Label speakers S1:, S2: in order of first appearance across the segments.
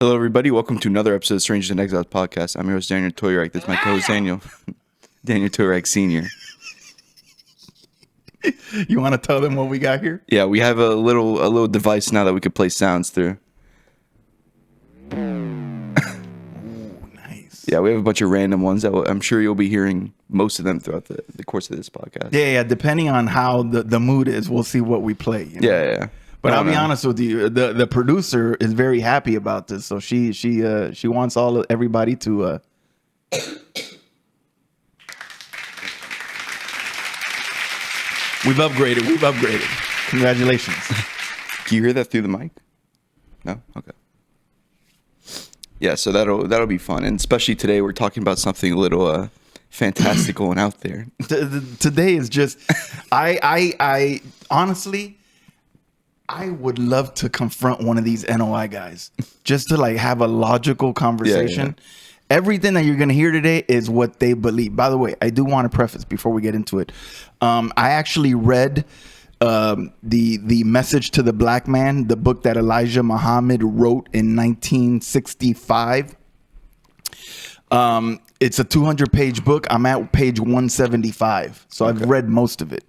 S1: Hello, everybody. Welcome to another episode of Strangers and Exiles podcast. I'm your host, Daniel Toyarek. That's my co-host, Daniel Toyarek Sr.
S2: You want to tell them what we got here?
S1: Yeah, we have a little device now that we could play sounds through.
S2: Ooh, nice.
S1: Yeah, we have a bunch of random ones that I'm sure you'll be hearing most of them throughout the course of this podcast.
S2: Yeah. Depending on how the mood is, we'll see what we play. You know?
S1: Yeah.
S2: But I'll be honest with you, the producer is very happy about this, so she wants everybody to. We've upgraded. Congratulations.
S1: Can you hear that through the mic? No? Okay. Yeah, so that'll be fun, and especially today we're talking about something a little fantastical and out there.
S2: Today is just, I honestly, I would love to confront one of these NOI guys just to like have a logical conversation. Yeah. Everything that you're going to hear today is what they believe. By the way, I do want to preface before we get into it. I actually read the Message to the Black Man, the book that Elijah Muhammad wrote in 1965. It's a 200-page book. I'm at page 175. So okay. I've read most of it.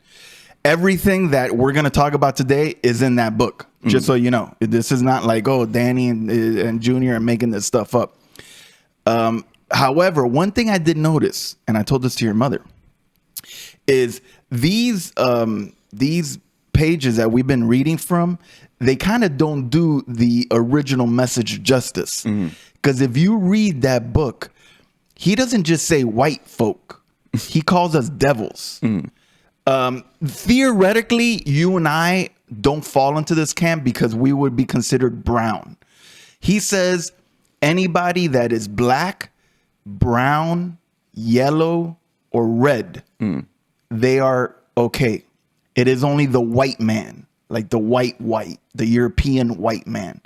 S2: Everything that we're going to talk about today is in that book. Just so you know, this is not like, oh, Danny and Junior are making this stuff up. However, one thing I did notice, and I told this to your mother, is these pages that we've been reading from, they kind of don't do the original message justice. Because if you read that book, he doesn't just say white folk. He calls us devils. Theoretically, you and I don't fall into this camp because we would be considered brown. He says anybody that is black, brown, yellow, or red, they are okay. It is only the white man, like the white, the European white man.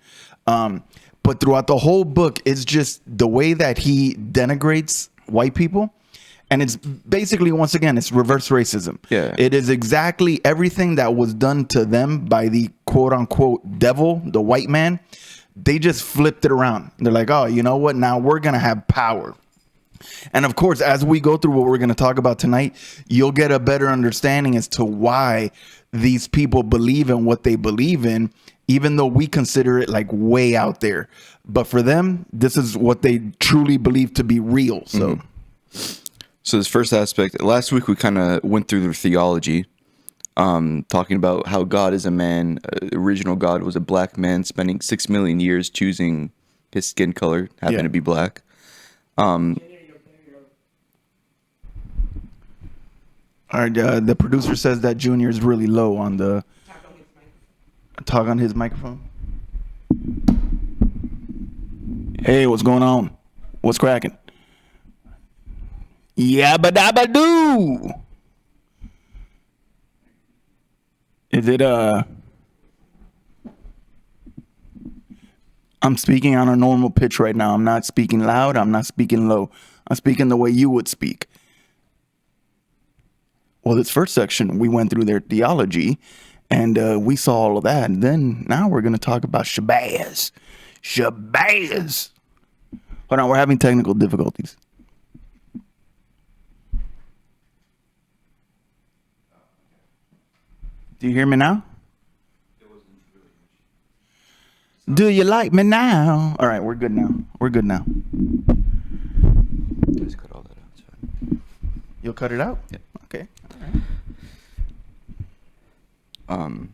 S2: But throughout the whole book, it's just the way that he denigrates white people. And it's basically, once again, it's reverse racism.
S1: Yeah.
S2: It is exactly everything that was done to them by the quote unquote devil, the white man. They just flipped it around. They're like, oh, you know what? Now we're going to have power. And of course, as we go through what we're going to talk about tonight, you'll get a better understanding as to why these people believe in what they believe in, even though we consider it like way out there. But for them, this is what they truly believe to be real. So.
S1: So this first aspect, last week we kind of went through their theology, talking about how God is a man. Original God was a black man spending 6 million years choosing his skin color, happened to be black. All
S2: right, the producer says that Junior is really low on the talk on his microphone. Hey, what's going on? What's cracking? Yabba dabba doo. Is it I'm speaking on a normal pitch right now. I'm not speaking loud. I'm not speaking low. I'm speaking the way you would speak. Well, this first section, we went through their theology and we saw all of that. And then now we're going to talk about Shabazz. Shabazz. Hold on, we're having technical difficulties. Do you hear me now? Do you like me now? All right, we're good now. We're good now.
S1: Just cut all that out. Sorry.
S2: You'll cut it out?
S1: Yeah.
S2: Okay. All right.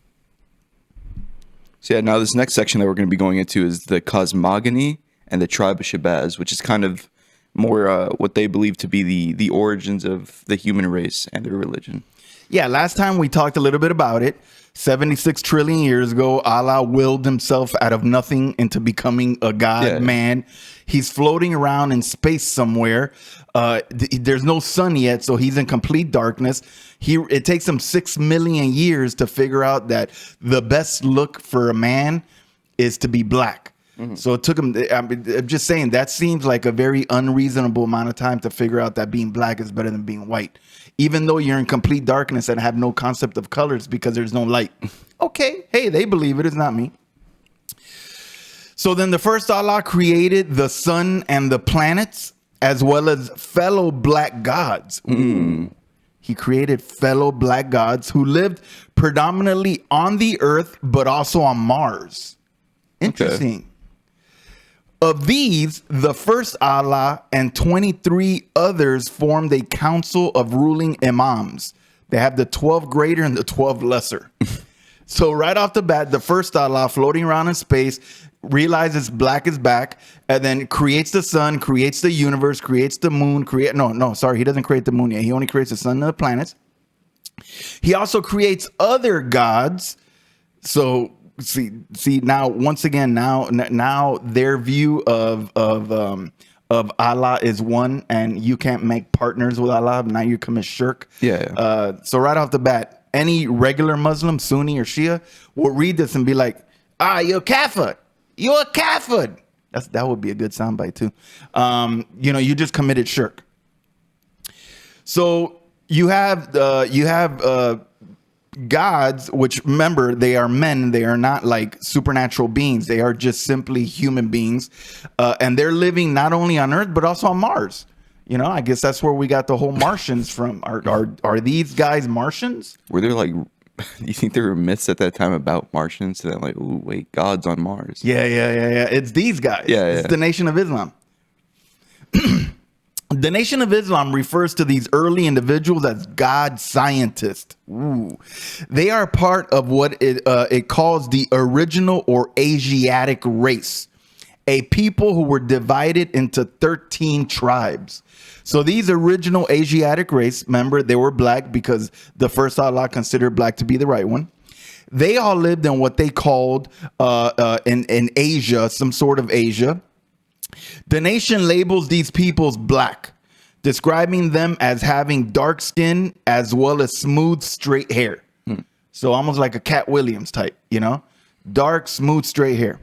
S1: So yeah, now this next section that we're going to be going into is the cosmogony and the tribe of Shabazz, which is kind of more what they believe to be the origins of the human race and their religion.
S2: Yeah, last time we talked a little bit about it. 76 trillion years ago, Allah willed himself out of nothing into becoming a god man. He's floating around in space somewhere. There's no sun yet, so he's in complete darkness. It takes him 6 million years to figure out that the best look for a man is to be black. So it took him, I'm just saying, that seems like a very unreasonable amount of time to figure out that being black is better than being white. Even though you're in complete darkness and have no concept of colors because there's no light. Okay, hey, they believe it. It's not me. So then the first Allah created the sun and the planets, as well as fellow black gods. Ooh. He created fellow black gods who lived predominantly on the earth, but also on Mars. Interesting. Okay. Of these, the first Allah and 23 others formed a council of ruling imams. They have the 12 greater and the 12 lesser. So right off the bat, the first Allah floating around in space realizes black is back, and then creates the sun, creates the universe, creates the moon, he doesn't create the moon yet. He only creates the sun and the planets. He also creates other gods. So see now, once again, now their view of Allah is one, and you can't make partners with Allah. Now you commit shirk.
S1: Yeah.
S2: So right off the bat, any regular Muslim, Sunni or Shia, will read this and be like, you're a kafir. You're a kafir. That would be a good soundbite too. You just committed shirk. So you have gods, which, remember, they are men. They are not like supernatural beings. They are just simply human beings, and they're living not only on Earth but also on Mars. I guess that's where we got the whole Martians from. Are these guys Martians?
S1: Were there like? Do you think there were myths at that time about Martians? So that like, oh wait, God's on Mars.
S2: Yeah. It's these guys. It's the Nation of Islam. The Nation of Islam refers to these early individuals as God scientists. Ooh. They are part of what it calls the original or Asiatic race, a people who were divided into 13 tribes. So these original Asiatic race, remember, they were black because the first Allah considered black to be the right one. They all lived in what they called in Asia, some sort of Asia. The nation labels these peoples black, describing them as having dark skin as well as smooth, straight hair. So almost like a Cat Williams type, dark, smooth, straight hair.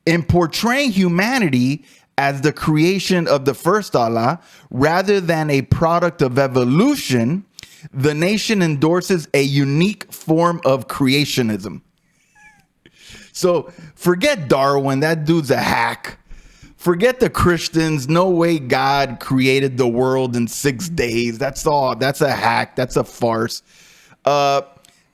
S2: In portraying humanity as the creation of the first Allah, rather than a product of evolution, the nation endorses a unique form of creationism. So forget Darwin. That dude's a hack. Forget the Christians. No way God created the world in 6 days. That's all. That's a hack. That's a farce.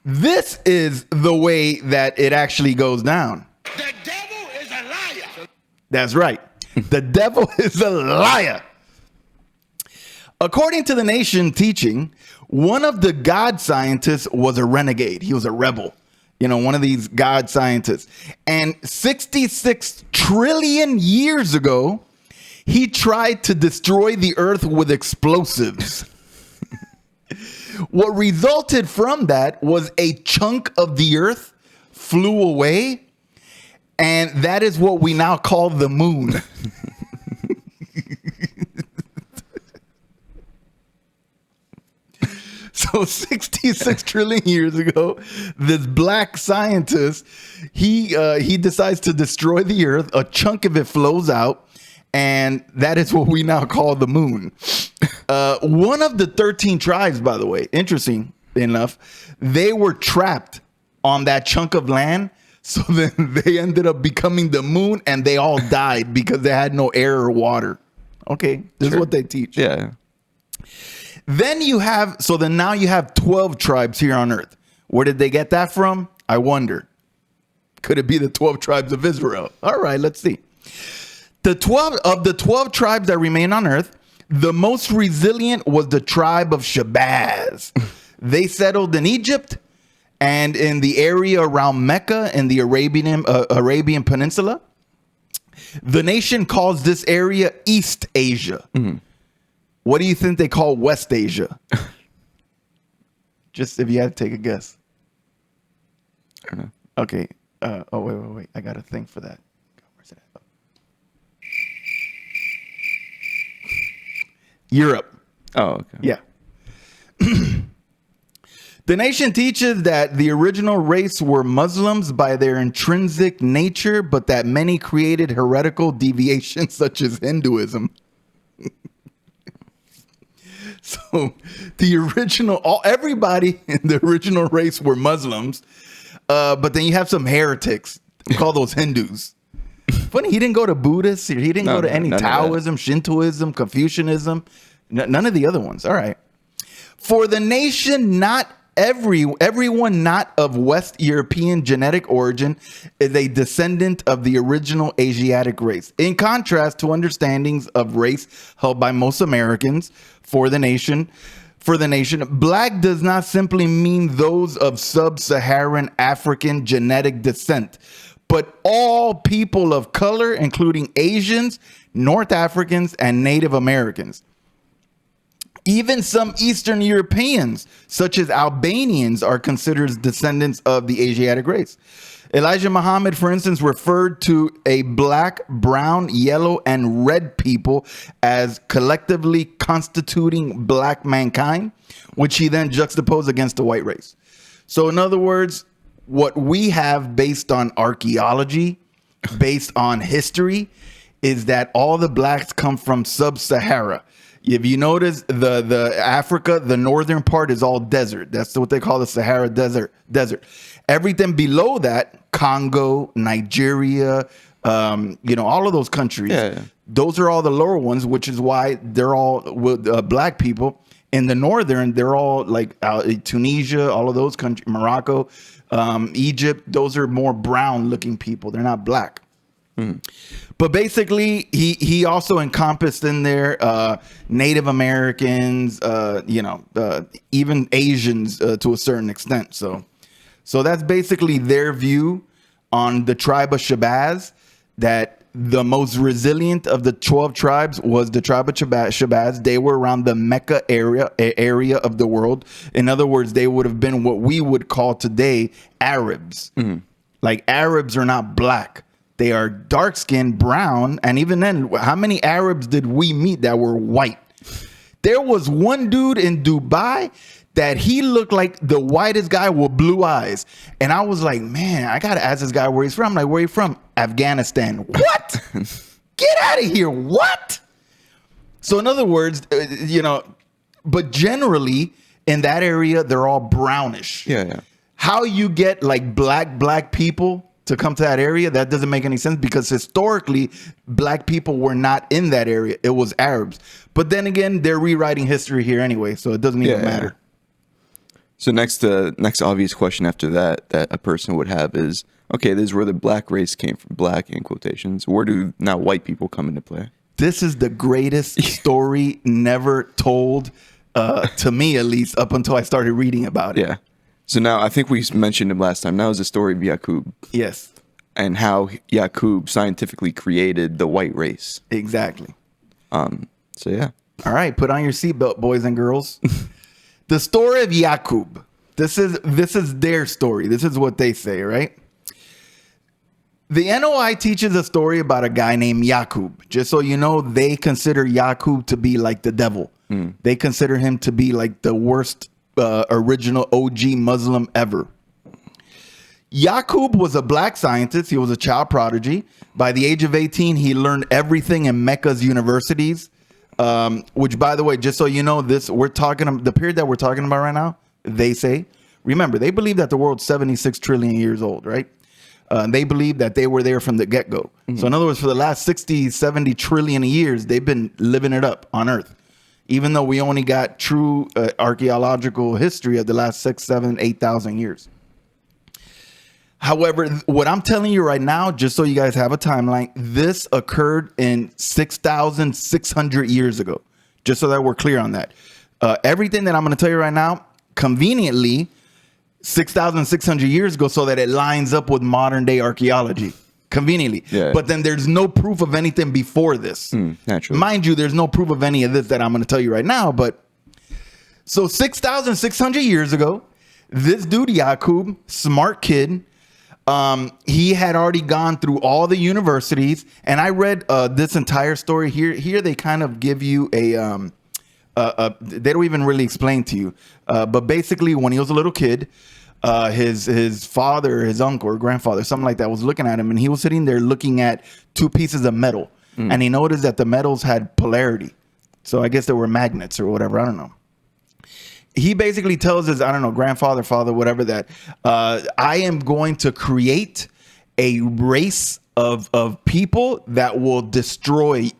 S2: This is the way that it actually goes down.
S3: The devil is a liar.
S2: That's right. The devil is a liar. According to the nation teaching, one of the God scientists was a renegade. He was a rebel. One of these God scientists. And 66 trillion years ago, he tried to destroy the earth with explosives. What resulted from that was a chunk of the earth flew away. And that is what we now call the moon. So 66 trillion years ago, this black scientist, he decides to destroy the earth. A chunk of it flows out, and that is what we now call the moon. One of the 13 tribes, by the way, interesting enough, they were trapped on that chunk of land. So then they ended up becoming the moon, and they all died because they had no air or water. Okay, this is what they teach.
S1: Yeah.
S2: Then now you have 12 tribes here on earth. Where did they get that from? I wonder. Could it be the 12 tribes of Israel? All right, let's see. The 12 tribes that remain on earth, the most resilient was the tribe of Shabazz. They settled in Egypt and in the area around Mecca in the Arabian Peninsula. The nation calls this area East Asia. Mm-hmm. What do you think they call West Asia? Just if you had to take a guess.
S1: I don't know.
S2: Okay. Wait. I got a thing for that. Where's it at? Europe.
S1: Oh, okay.
S2: Yeah. The nation teaches that the original race were Muslims by their intrinsic nature, but that many created heretical deviations such as Hinduism. So everybody in the original race were Muslims, but then you have some heretics. We call those Hindus. Funny, he didn't go to Buddhist. He didn't go to any
S1: none of that.
S2: Taoism, Shintoism, Confucianism. None of the other ones. All right. For the nation, not everyone not of West European genetic origin is a descendant of the original Asiatic race. In contrast to understandings of race held by most Americans for the nation, black does not simply mean those of sub-Saharan African genetic descent, but all people of color, including Asians, North Africans, and Native Americans. Even some Eastern Europeans, such as Albanians, are considered descendants of the Asiatic race. Elijah Muhammad, for instance, referred to a black, brown, yellow, and red people as collectively constituting black mankind, which he then juxtaposed against the white race. So in other words, what we have based on archaeology, based on history, is that all the blacks come from sub-Sahara. If you notice, the Africa, the northern part is all desert. That's what they call the Sahara Desert. Everything below that, Congo, Nigeria, all of those countries, those are all the lower ones, which is why they're all with black people. In the northern, they're all like Tunisia, all of those countries, Morocco, Egypt. Those are more brown looking people. They're not black. But basically, he also encompassed in there Native Americans, even Asians to a certain extent. So that's basically their view on the tribe of Shabazz, that the most resilient of the 12 tribes was the tribe of Shabazz. They were around the Mecca area of the world. In other words, they would have been what we would call today Arabs. Like Arabs are not black. They are dark-skinned, brown, and even then, how many Arabs did we meet that were white? There was one dude in Dubai that he looked like the whitest guy with blue eyes. And I was like, man, I got to ask this guy where he's from. I'm like, where are you from? Afghanistan. What? Get out of here. What? So in other words, but generally in that area, they're all brownish.
S1: Yeah.
S2: How you get like black people to come to that area, that doesn't make any sense, because historically black people were not in that area. It was Arabs. But then again, they're rewriting history here anyway, so it doesn't even matter.
S1: So next obvious question after that a person would have is, okay, this is where the black race came from, black in quotations. Where do now white people come into play?
S2: This is the greatest story never told, to me at least, up until I started reading about it.
S1: Yeah. So now I think we mentioned him last time. Now is the story of Yaqub.
S2: Yes.
S1: And how Yaqub scientifically created the white race.
S2: Exactly.
S1: So yeah.
S2: All right, put on your seatbelt, boys and girls. The story of Yaqub. This is their story. This is what they say, right? The NOI teaches a story about a guy named Yaqub. Just so you know, they consider Yaqub to be like the devil. They consider him to be like the worst original OG Muslim ever. Yaqub was a black scientist. He was a child prodigy. By the age of 18, he learned everything in Mecca's universities. Which, by the way, just so you know, the period that we're talking about right now, they say, remember, they believe that the world's 76 trillion years old, right? They believe that they were there from the get-go. So in other words, for the last 60, 70 trillion years, they've been living it up on Earth. Even though we only got true archaeological history of the last 6, 7, 8,000 years. However, what I'm telling you right now, just so you guys have a timeline, this occurred in 6,600 years ago. Just so that we're clear on that. Everything that I'm going to tell you right now, conveniently, 6,600 years ago, so that it lines up with modern day archaeology. Conveniently. Yeah. But then there's no proof of anything before this.
S1: Naturally.
S2: Mind you, there's no proof of any of this that I'm going to tell you right now. But so 6,600 years ago, this dude, Yaqub, smart kid, he had already gone through all the universities. And I read this entire story here. Here they kind of give you they don't even really explain to you. But basically, when he was a little kid, his father, his uncle or grandfather, something like that, was looking at him, and he was sitting there looking at two pieces of metal, and he noticed that the metals had polarity. So I guess they were magnets or whatever. I don't know. He basically tells his, grandfather, father, whatever, that I am going to create a race of people that will destroy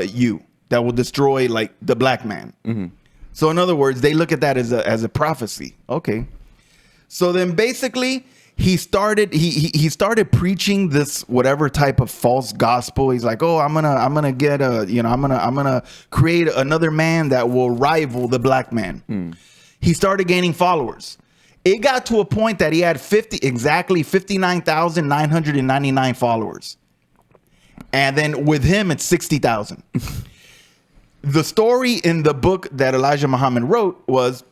S2: you, that will destroy like the black man. Mm-hmm. So in other words, they look at that as a prophecy. Okay. So then basically he started preaching this whatever type of false gospel. He's like, oh, I'm gonna get I'm gonna create another man that will rival the black man. He started gaining followers. It got to a point that he had 59,999 followers. And then with him, it's 60,000. The story in the book that Elijah Muhammad wrote was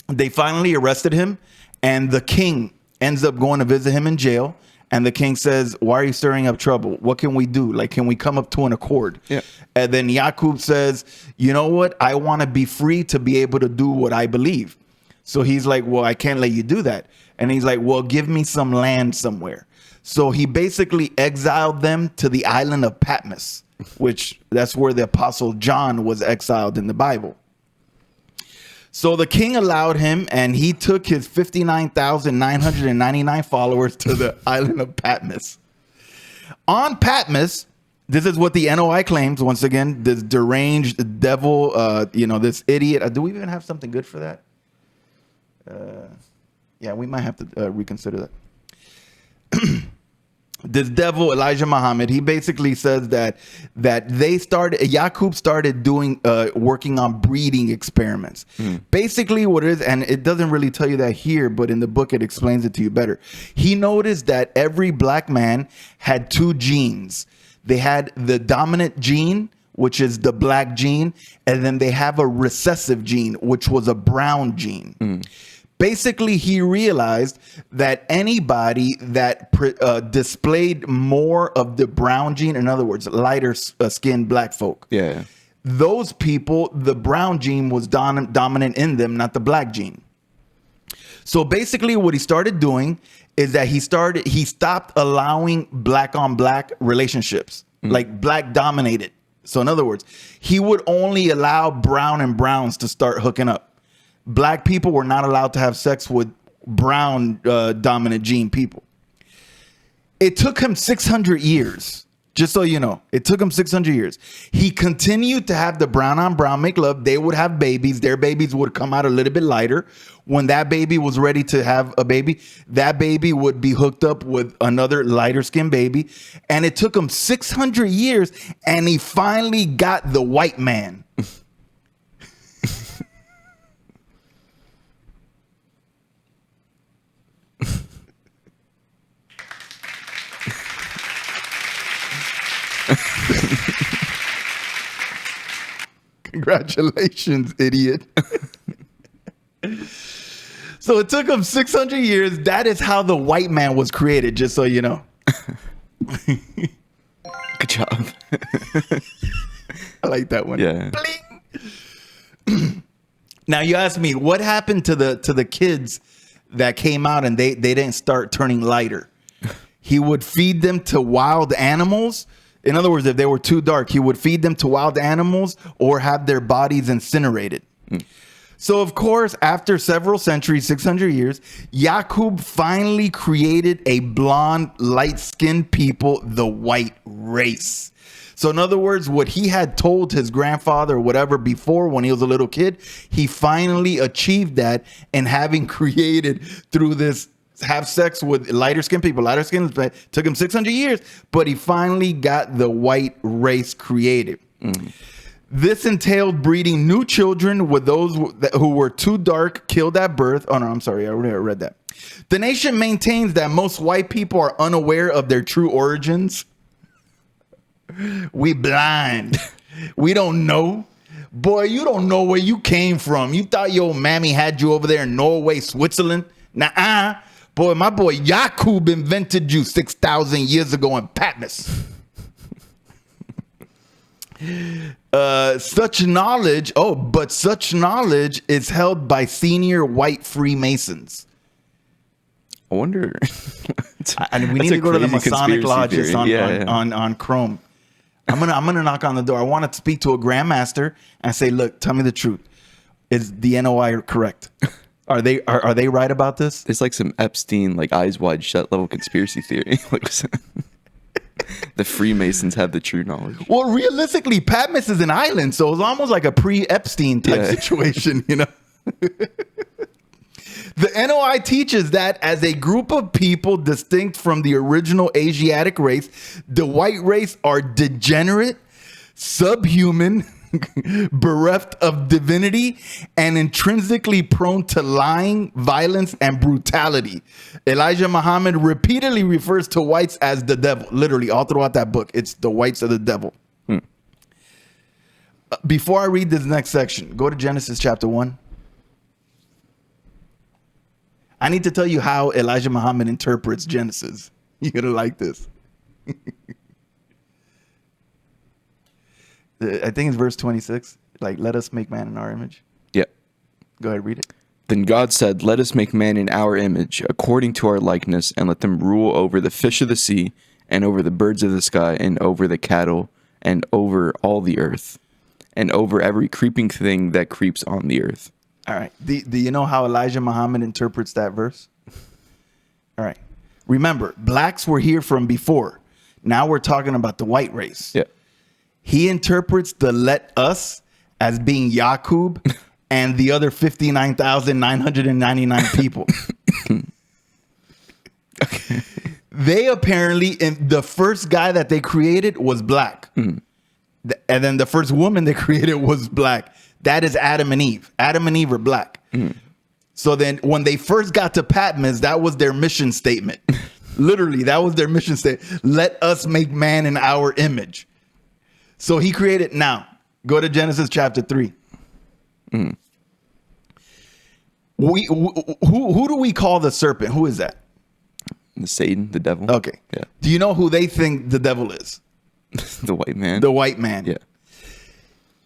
S2: they finally arrested him, and the king ends up going to visit him in jail. And the king says, why are you stirring up trouble? What can we do? Like, can we come up to an accord? Yeah. And then Yaqub says, you know what? I want to be free to be able to do what I believe. So he's like, well, I can't let you do that. And he's like, well, give me some land somewhere. So he basically exiled them to the island of Patmos, which that's where the apostle John was exiled in the Bible. So the king allowed him, and he took his 59,999 followers to the island of Patmos. On Patmos, this is what the NOI claims. Once again, this deranged devil, this idiot. Do we even have something good for that? Yeah, we might have to reconsider that. This devil, Elijah Muhammad, he basically says that Yaqub started doing working on breeding experiments. Basically what it is, and it doesn't really tell you that here, but in the book it explains it to you better. He noticed that every black man had two genes. They had the dominant gene, which is the black gene, and then they have a recessive gene, which was a brown gene. Basically, he realized that anybody that displayed more of the brown gene, in other words, lighter skinned black folk, those people, the brown gene was dominant in them, not the black gene. So basically what he started doing is that he stopped allowing black on black relationships, like black dominated. So in other words, he would only allow brown and browns to start hooking up. Black people were not allowed to have sex with brown dominant gene people. It took him 600 years, just so you know. It took him 600 years. He continued to have the brown on brown make love. They would have babies. Their babies would come out a little bit lighter. When that baby was ready to have a baby, that baby would be hooked up with another lighter skinned baby. And it took him 600 years, and he finally got the white man. Congratulations, idiot. So it took him 600 years. That is how the white man was created, just so you know.
S1: Good job.
S2: I like that one.
S1: Yeah.
S2: Now you ask me, what happened to the kids that came out and they didn't start turning lighter? He would feed them to wild animals. In other words, if they were too dark, he would feed them to wild animals or have their bodies incinerated. So, of course, after several centuries, 600 years, Yaqub finally created a blonde, light-skinned people, the white race. So, in other words, what he had told his grandfather or whatever before when he was a little kid, he finally achieved that, and having created through this have sex with lighter skinned people. Lighter skin took him 600 years, but he finally got the white race created. This entailed breeding new children with those who were too dark, killed at birth. Oh, no, I'm sorry. I already read that. The nation maintains that most white people are unaware of their true origins. We blind. We don't know. Boy, you don't know where you came from. You thought your mammy had you over there in Norway, Switzerland? Nuh-uh. Boy, my boy Yaqub invented you 6,000 years ago in Patmos. Such knowledge is held by senior white Freemasons.
S1: I wonder.
S2: We need to go to the Masonic lodges on Chrome. I'm gonna knock on the door. I want to speak to a grandmaster and say, look, tell me the truth. Is the NOI correct? Are they right about this?
S1: It's like some Epstein, like eyes wide shut level conspiracy theory. Like the Freemasons have the true knowledge.
S2: Well, realistically, Patmos is an island, so it's almost like a pre-Epstein type situation, you know? The NOI teaches that as a group of people distinct from the original Asiatic race, the white race are degenerate, subhuman, bereft of divinity, and intrinsically prone to lying, violence, and brutality. Elijah Muhammad repeatedly refers to whites as the devil. Literally, all throughout that book, it's the whites are the devil. Before I read this next section, go to Genesis chapter 1. I need to tell you how Elijah Muhammad interprets Genesis. You're going to like this. I think it's verse 26. Like, let us make man in our image.
S1: Yeah.
S2: Go ahead, read it.
S1: Then God said, let us make man in our image, according to our likeness, and let them rule over the fish of the sea, and over the birds of the sky, and over the cattle, and over all the earth, and over every creeping thing that creeps on the earth.
S2: All right. Do you know how Elijah Muhammad interprets that verse? All right. Remember, blacks were here from before. Now we're talking about the white race.
S1: Yeah.
S2: He interprets the let us as being Yaqub and the other 59,999 people.
S1: Okay.
S2: They apparently, the first guy that they created was black. And then the first woman they created was black. That is Adam and Eve. Adam and Eve are black. So then when they first got to Patmos, that was their mission statement. Literally, that was their mission statement. Let us make man in our image. So he created. Now, go to Genesis chapter 3. Who do we call the serpent? Who is that?
S1: The Satan, the devil.
S2: Okay.
S1: Yeah.
S2: Do you know who they think the devil is?
S1: The white man.
S2: The white man.
S1: Yeah.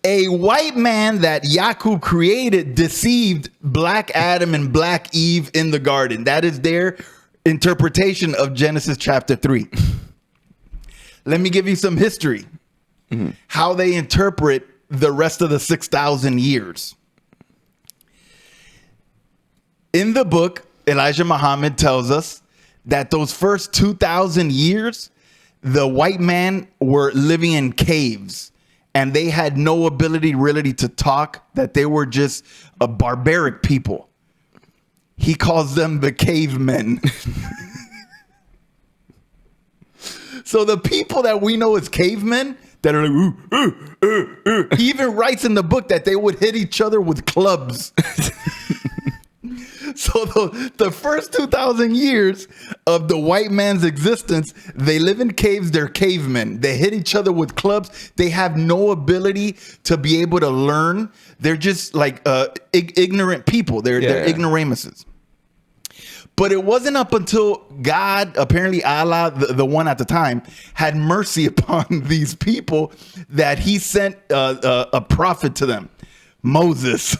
S2: A white man that Yaqub created deceived black Adam and black Eve in the garden. That is their interpretation of Genesis chapter 3. Let me give you some history. How they interpret the rest of the 6,000 years. In the book, Elijah Muhammad tells us that those first 2,000 years, the white men were living in caves. And they had no ability really to talk, that they were just a barbaric people. He calls them the cavemen. So the people that we know as cavemen, that are like, he even writes in the book that they would hit each other with clubs. So the first 2,000 years of the white man's existence, they live in caves. They're cavemen. They hit each other with clubs. They have no ability to be able to learn. They're just like ignorant people. They're ignoramuses. But it wasn't up until God, apparently Allah, the one at the time, had mercy upon these people that he sent a prophet to them, Moses.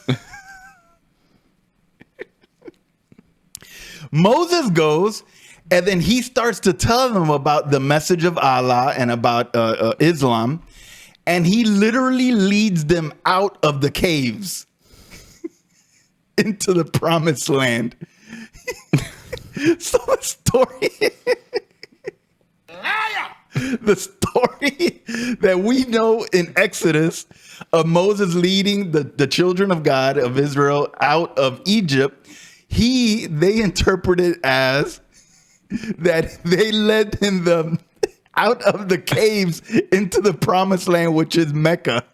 S2: Moses goes, and then he starts to tell them about the message of Allah and about Islam. And he literally leads them out of the caves into the promised land. So the story that we know in Exodus of Moses leading the children of God, of Israel, out of Egypt, they interpret it as that they led them out of the caves into the promised land, which is Mecca.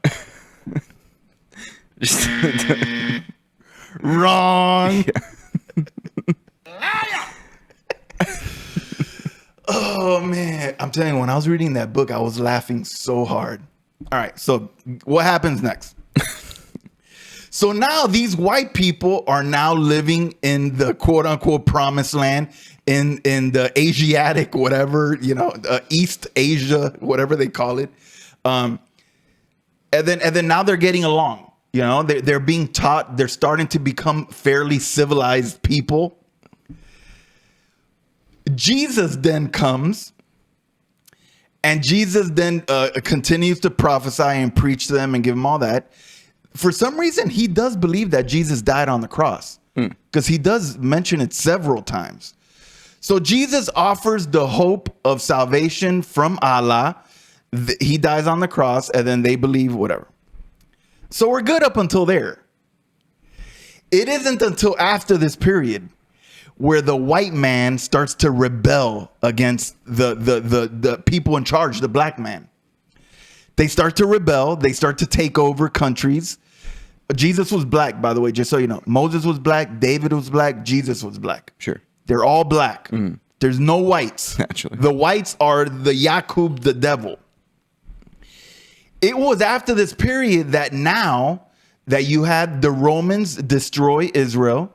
S2: Wrong. Oh man, I'm telling you, when I was reading that book, I was laughing so hard. All right, so what happens next? So now these white people are now living in the quote unquote promised land in the Asiatic, whatever, East Asia, whatever they call it. And then now they're getting along, they're being taught, they're starting to become fairly civilized people. Jesus then comes, and Jesus then continues to prophesy and preach to them and give them all that. For some reason, he does believe that Jesus died on the cross. because he does mention it several times. So Jesus offers the hope of salvation from Allah. He dies on the cross, and then they believe whatever. So we're good up until there. It isn't until after this period where the white man starts to rebel against the people in charge, the black man. They start to rebel. They start to take over countries. Jesus was black, by the way, just so you know. Moses was black. David was black. Jesus was black.
S1: Sure.
S2: They're all black. There's no whites.
S1: Naturally.
S2: The whites are the Yaqub, the devil. It was after this period that now that you had the Romans destroy Israel,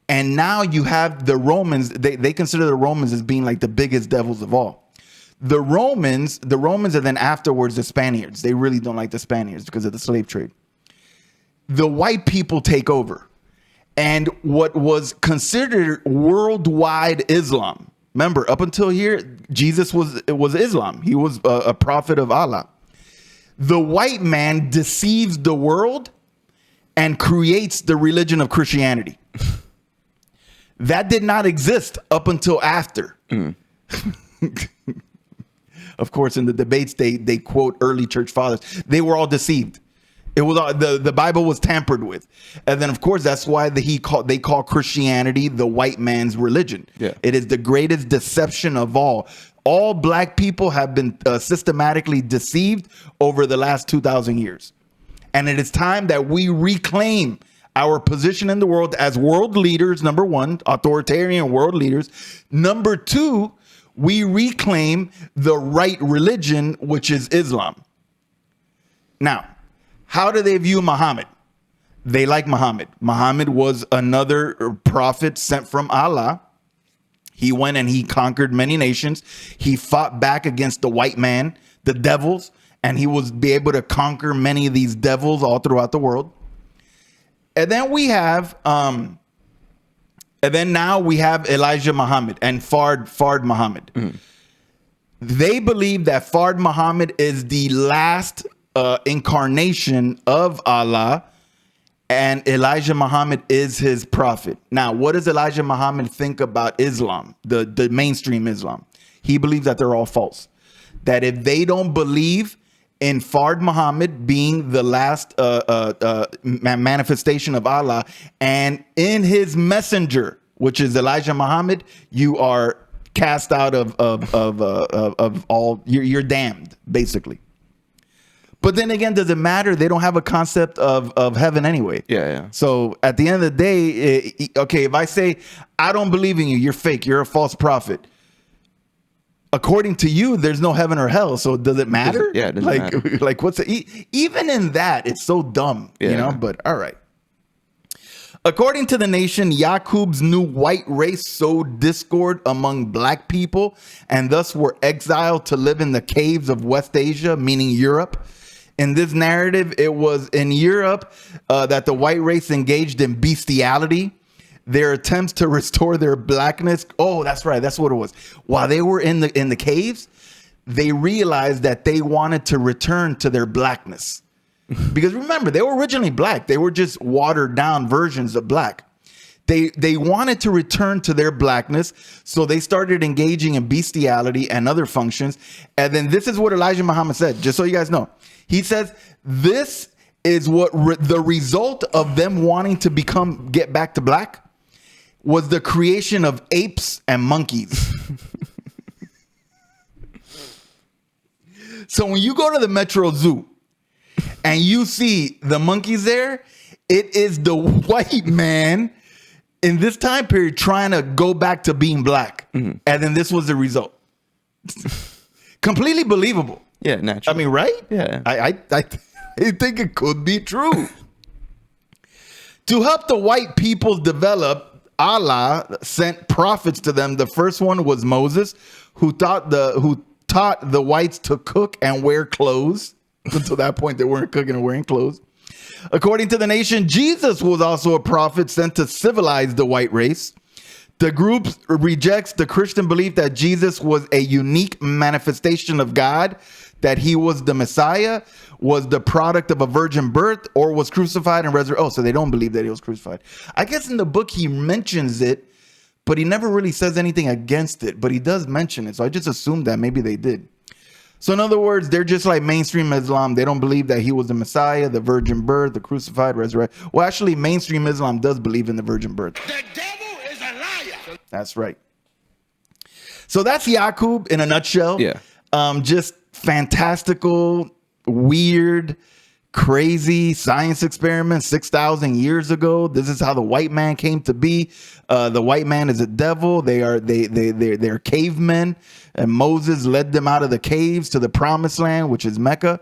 S2: and now you have the Romans, they consider the Romans as being like the biggest devils of all. The Romans, and then afterwards the Spaniards. They really don't like the Spaniards because of the slave trade. The white people take over. And what was considered worldwide Islam. Remember, up until here, Jesus was Islam. He was a prophet of Allah. The white man deceives the world and creates the religion of Christianity. That did not exist up until after. Of course, in the debates, they quote early church fathers. They were all deceived. It was the Bible was tampered with, and then of course that's why they call Christianity the white man's religion.
S1: Yeah.
S2: It is the greatest deception of all. All black people have been systematically deceived over the last 2,000 years, and it is time that we reclaim our position in the world as world leaders. Number one, authoritarian world leaders. Number two, we reclaim the right religion, which is Islam. Now, how do they view Muhammad? They like Muhammad. Muhammad was another prophet sent from Allah. He went and he conquered many nations. He fought back against the white man, the devils, and he was be able to conquer many of these devils all throughout the world. And then we have, now we have Elijah Muhammad and Fard Muhammad. They believe that Fard Muhammad is the last incarnation of Allah, and Elijah Muhammad is his prophet. Now, what does Elijah Muhammad think about Islam, the mainstream Islam? He believes that they're all false. That if they don't believe in Fard Muhammad being the last manifestation of Allah, and in his messenger, which is Elijah Muhammad, you are cast out of all. You're damned, basically. But then again, does it matter? They don't have a concept of heaven anyway.
S1: Yeah.
S2: So at the end of the day, okay, if I say, I don't believe in you, you're fake, you're a false prophet. According to you, there's no heaven or hell. So does it matter?
S1: Yeah, it doesn't matter.
S2: Like what's even in that, it's so dumb, you know, but all right. According to the nation, Yaqub's new white race sowed discord among black people and thus were exiled to live in the caves of West Asia, meaning Europe. In this narrative, it was in Europe that the white race engaged in bestiality. Their attempts to restore their blackness. Oh, that's right. That's what it was. While they were in the caves, they realized that they wanted to return to their blackness. Because remember, they were originally black. They were just watered down versions of black. They wanted to return to their blackness, so they started engaging in bestiality and other functions. And then this is what Elijah Muhammad said, just so you guys know. He says, this is what the result of them wanting to get back to black was the creation of apes and monkeys. So when you go to the Metro Zoo and you see the monkeys there, it is the white man in this time period trying to go back to being black. And then this was the result. Completely believable.
S1: Yeah, naturally.
S2: I mean, right?
S1: Yeah.
S2: I think it could be true. To help the white people develop, Allah sent prophets to them. The first one was Moses, who taught the whites to cook and wear clothes. Until that point, they weren't cooking and wearing clothes. According to the nation, Jesus was also a prophet sent to civilize the white race. The group rejects the Christian belief that Jesus was a unique manifestation of God that he was the Messiah, was the product of a virgin birth, or was crucified and resurrected. Oh, so they don't believe that he was crucified. I guess in the book he mentions it, but he never really says anything against it, but he does mention it. So I just assumed that maybe they did. So in other words, they're just like mainstream Islam. They don't believe that he was the Messiah, the virgin birth, the crucified, resurrected. Well, actually, mainstream Islam does believe in the virgin birth.
S3: The devil is a liar.
S2: That's right. So that's Yaqub in a nutshell.
S1: Yeah.
S2: Just fantastical, weird, crazy science experiment 6,000 years ago. This is how the white man came to be. The white man is a devil. They're cavemen, and Moses led them out of the caves to the promised land, which is Mecca.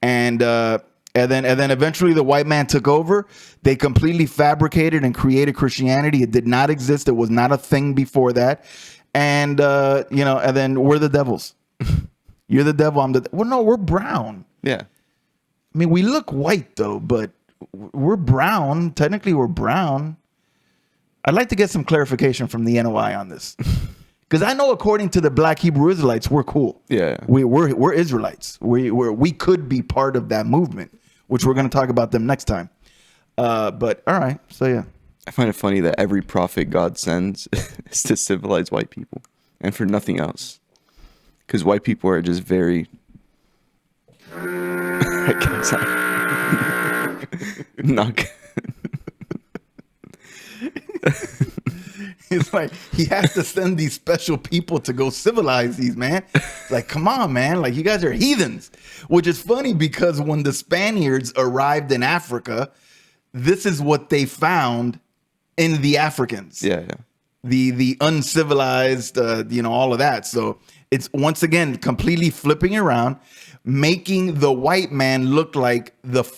S2: And then eventually the white man took over. They completely fabricated and created Christianity. It did not exist. It was not a thing before that. And and then we're the devils. You're the devil. I'm the well, no, we're brown.
S1: Yeah.
S2: I mean, we look white though, but we're brown. Technically, we're brown. I'd like to get some clarification from the NOI on this, because I know according to the Black Hebrew Israelites, we're cool.
S1: Yeah.
S2: We're Israelites. We could be part of that movement, which we're going to talk about them next time. But all right, so yeah.
S1: I find it funny that every prophet God sends is to civilize white people, and for nothing else, because white people are just very. I guess not good.
S2: It's like he has to send these special people to go civilize these, man. Like, come on, man. Like, you guys are heathens. Which is funny because when the Spaniards arrived in Africa, this is what they found in the Africans.
S1: Yeah.
S2: The uncivilized, all of that. So it's once again completely flipping around, making the white man look like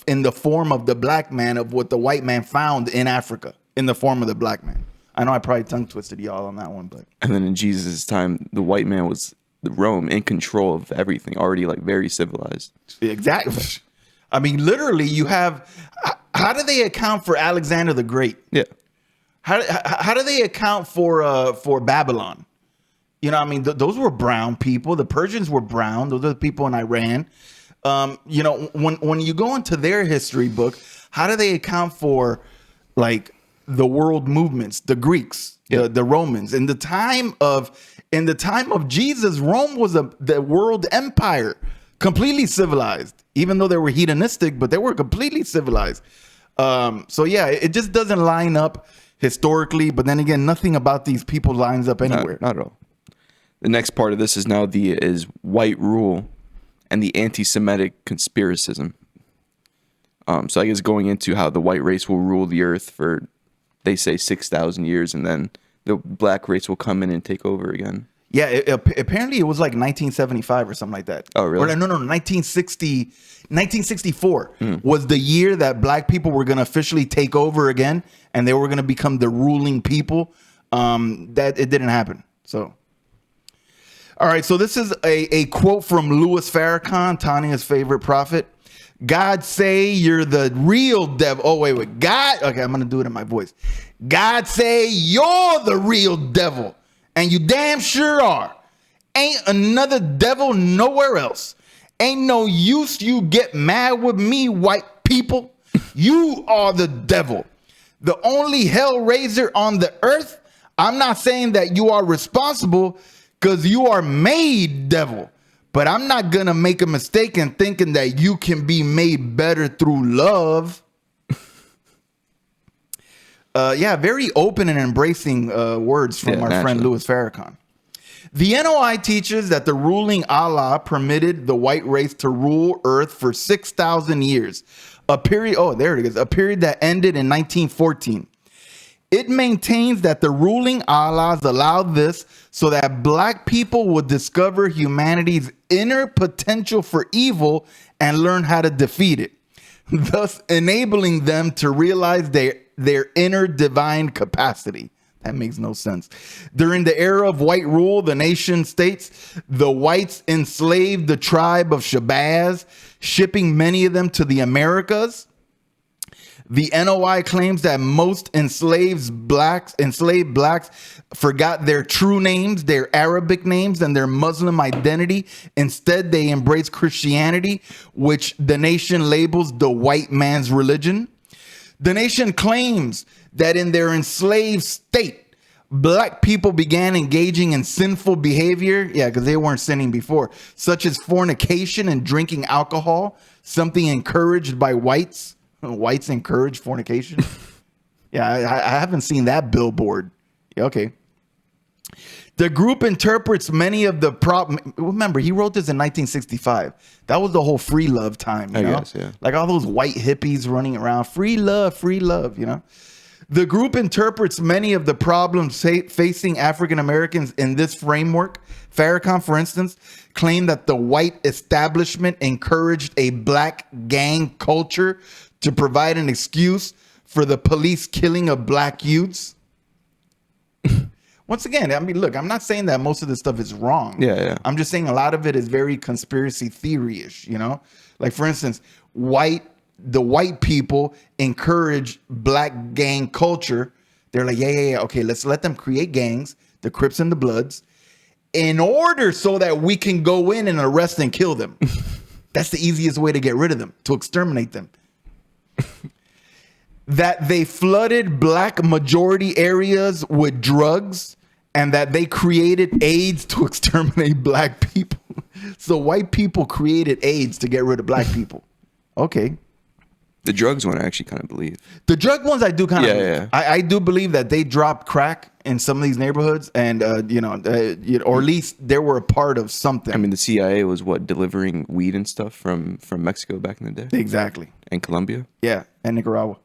S2: in the form of the black man of what the white man found in Africa in the form of the black man. I know I probably tongue twisted y'all on that one, but.
S1: And then in Jesus' time, the white man was Rome in control of everything, already like very civilized.
S2: Exactly. I mean, literally, you have. How do they account for Alexander the Great?
S1: Yeah.
S2: How do they account for Babylon? You know, I mean, those were brown people. The Persians were brown. Those are the people in Iran. When you go into their history book, how do they account for like the world movements, the Greeks, the Romans? In the time of Jesus, Rome was the world empire, completely civilized. Even though they were hedonistic, but they were completely civilized. So yeah, it just doesn't line up historically. But then again, nothing about these people lines up anywhere.
S1: Not at all. The next part of this is now is white rule and the anti-Semitic conspiracism. So I guess going into how the white race will rule the earth for, they say, 6,000 years, and then the black race will come in and take over again.
S2: Yeah, apparently it was like 1975 or something like that.
S1: Oh, really?
S2: Or no, 1964 was the year that black people were going to officially take over again, and they were going to become the ruling people. That it didn't happen. So, all right. So this is a quote from Louis Farrakhan, Tanya's favorite prophet. God say you're the real devil. Oh, wait. God. Okay, I'm going to do it in my voice. God say you're the real devil. And you damn sure are. Ain't another devil nowhere else. Ain't no use you get mad with me, white people. You are the devil. The only hellraiser on the earth. I'm not saying that you are responsible because you are made devil. But I'm not going to make a mistake in thinking that you can be made better through love. Very open and embracing words from our friend Louis Farrakhan. The NOI teaches that the ruling Allah permitted the white race to rule Earth for 6,000 years. A period that ended in 1914. It maintains that the ruling Allahs allowed this so that black people would discover humanity's inner potential for evil and learn how to defeat it, thus enabling them to realize their inner divine capacity. That makes no sense. During the era of white rule, the nation states, the whites enslaved the tribe of Shabazz, shipping many of them to the Americas. The NOI claims that most enslaved blacks forgot their true names, their Arabic names, and their Muslim identity. Instead, they embrace Christianity, which the nation labels the white man's religion. The nation claims that in their enslaved state, black people began engaging in sinful behavior. Yeah, because they weren't sinning before, such as fornication and drinking alcohol, something encouraged by whites. Whites encourage fornication. Yeah, I haven't seen that billboard. Yeah, okay. The group interprets many of the problem. Remember, he wrote this in 1965. That was the whole free love time, you know?
S1: Guess, yeah.
S2: Like all those white hippies running around, free love, you know? The group interprets many of the problems facing African Americans in this framework. Farrakhan, for instance, claimed that the white establishment encouraged a black gang culture to provide an excuse for the police killing of black youths. Once again, I mean, look, I'm not saying that most of this stuff is wrong.
S1: Yeah.
S2: I'm just saying a lot of it is very conspiracy theory-ish, you know? Like, for instance, the white people encourage black gang culture. They're like, yeah. Okay, let's let them create gangs, the Crips and the Bloods, in order so that we can go in and arrest and kill them. That's the easiest way to get rid of them, to exterminate them. That they flooded black majority areas with drugs and that they created AIDS to exterminate black people. So white people created AIDS to get rid of black people. Okay.
S1: The drugs one I actually kind of believe.
S2: The drug ones I do kind of
S1: Yeah.
S2: I do believe that they dropped crack in some of these neighborhoods and or at least they were a part of something.
S1: I mean, the CIA was delivering weed and stuff from Mexico back in the day
S2: Exactly.
S1: and Colombia.
S2: Yeah, and Nicaragua.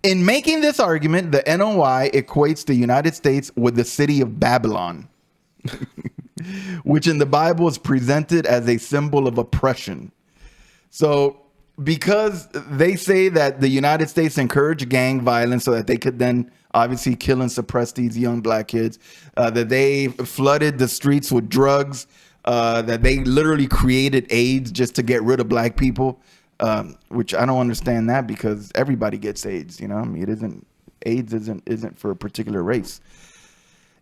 S2: In making this argument, the NOI equates the United States with the city of Babylon, which in the Bible is presented as a symbol of oppression. So because they say that the United States encouraged gang violence so that they could then obviously kill and suppress these young black kids, that they flooded the streets with drugs, that they literally created AIDS just to get rid of black people, which I don't understand that because everybody gets AIDS, you know? I mean, AIDS isn't for a particular race.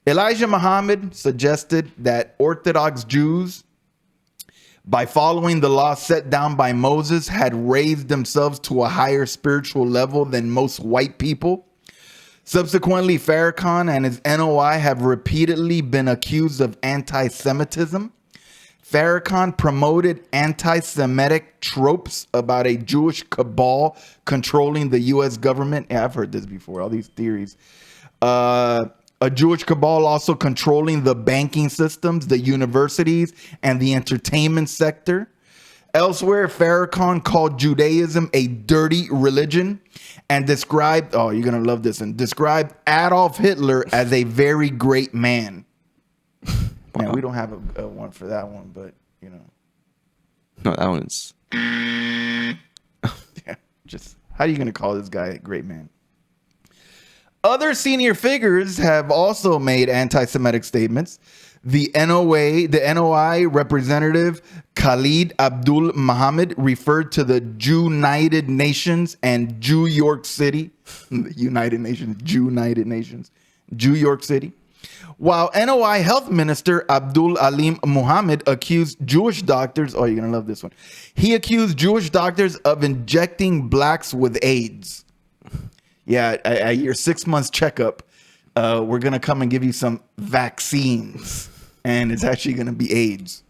S2: Elijah Muhammad suggested that Orthodox Jews, by following the law set down by Moses, had raised themselves to a higher spiritual level than most white people. Subsequently, Farrakhan and his NOI have repeatedly been accused of anti-Semitism. Farrakhan promoted anti-Semitic tropes about a Jewish cabal controlling the U.S. government. Yeah, I've heard this before, all these theories. A Jewish cabal also controlling the banking systems, the universities, and the entertainment sector. Elsewhere, Farrakhan called Judaism a dirty religion and described, oh, you're going to love this, and described Adolf Hitler as a very great man. Wow. Man, we don't have a one for that one, but, you know.
S1: No, that one's...
S2: Yeah, just, how are you going to call this guy a great man? Other senior figures have also made anti-Semitic statements. The NOI representative Khalid Abdul Muhammad referred to the Jew-United Nations and Jew York City, United Nations, Jew York City. While NOI Health Minister Abdul Alim Muhammad accused Jewish doctors, oh, you're going to love this one. He accused Jewish doctors of injecting blacks with AIDS. Yeah, at your 6 months checkup, we're going to come and give you some vaccines, and it's actually going to be AIDS.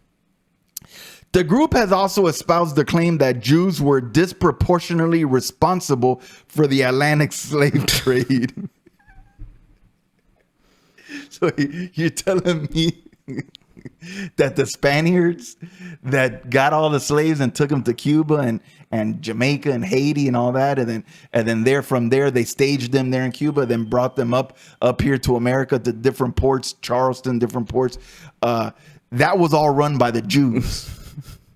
S2: The group has also espoused the claim that Jews were disproportionately responsible for the Atlantic slave trade. So you're telling me that the Spaniards that got all the slaves and took them to Cuba and Jamaica and Haiti and all that, and then from there they staged them there in Cuba, then brought them up here to America to different ports, Charleston, different ports. That was all run by the Jews.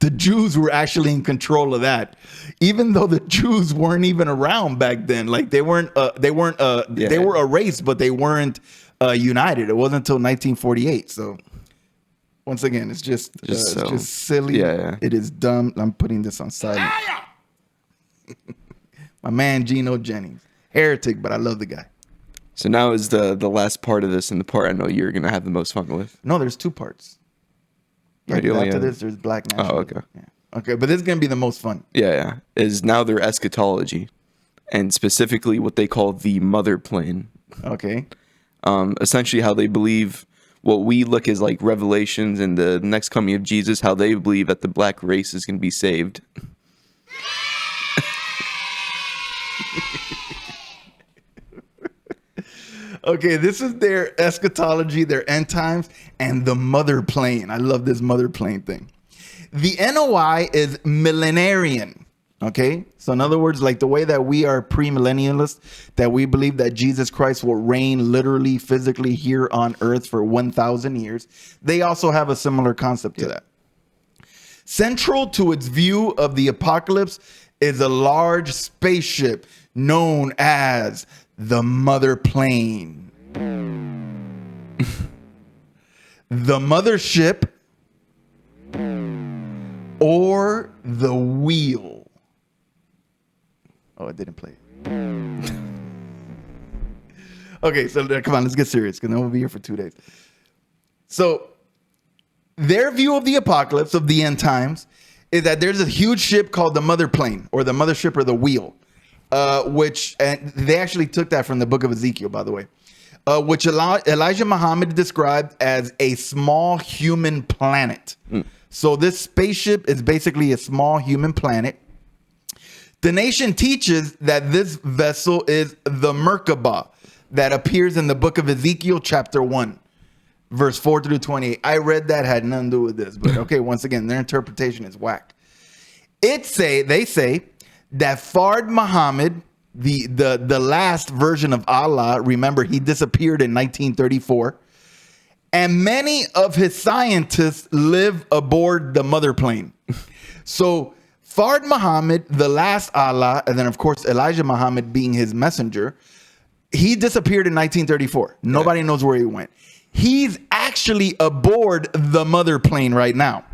S2: The Jews were actually in control of that, even though the Jews weren't even around back then. Like they were a race, but they weren't united. It wasn't until 1948. So. Once again, it's just silly.
S1: Yeah.
S2: It is dumb. I'm putting this on silent. My man Geno Jennings. Heretic, but I love the guy.
S1: So now is the last part of this, and the part I know you're gonna have the most fun with.
S2: No, there's 2 parts. Yeah, 'cause
S1: Ideally,
S2: after
S1: yeah.
S2: this, there's black nationalism.
S1: Oh, okay.
S2: Yeah. Okay, but this is going to be the most fun.
S1: Yeah. Is now their eschatology, and specifically what they call the mother plane.
S2: Okay.
S1: Essentially how they believe what we look as like revelations and the next coming of Jesus, how they believe that the black race is going to be saved.
S2: Okay, this is their eschatology, their end times, and the mother plane. I love this mother plane thing. The NOI is millenarian. Okay, so in other words, like the way that we are premillennialists, that we believe that Jesus Christ will reign literally, physically here on earth for 1,000 years, they also have a similar concept to that. Central to its view of the apocalypse is a large spaceship known as the mother plane. The mothership or the wheel. Oh, it didn't play. Okay, so come on, let's get serious because then we'll be here for 2 days. So their view of the apocalypse, of the end times, is that there's a huge ship called the mother plane or the mothership or the wheel, which, and they actually took that from the book of Ezekiel, by the way, which Elijah Muhammad described as a small human planet. So this spaceship is basically a small human planet. The nation teaches that this vessel is the Merkabah that appears in the book of Ezekiel chapter 1. Verse 4 through 28. I read that, had nothing to do with this, but okay, once again, their interpretation is whack. They say that Fard Muhammad, the last version of Allah, remember he disappeared in 1934, and many of his scientists live aboard the mother plane. So Fard Muhammad, the last Allah, and then of course Elijah Muhammad being his messenger, he disappeared in 1934. Nobody knows where he went. He's actually aboard the mother plane right now.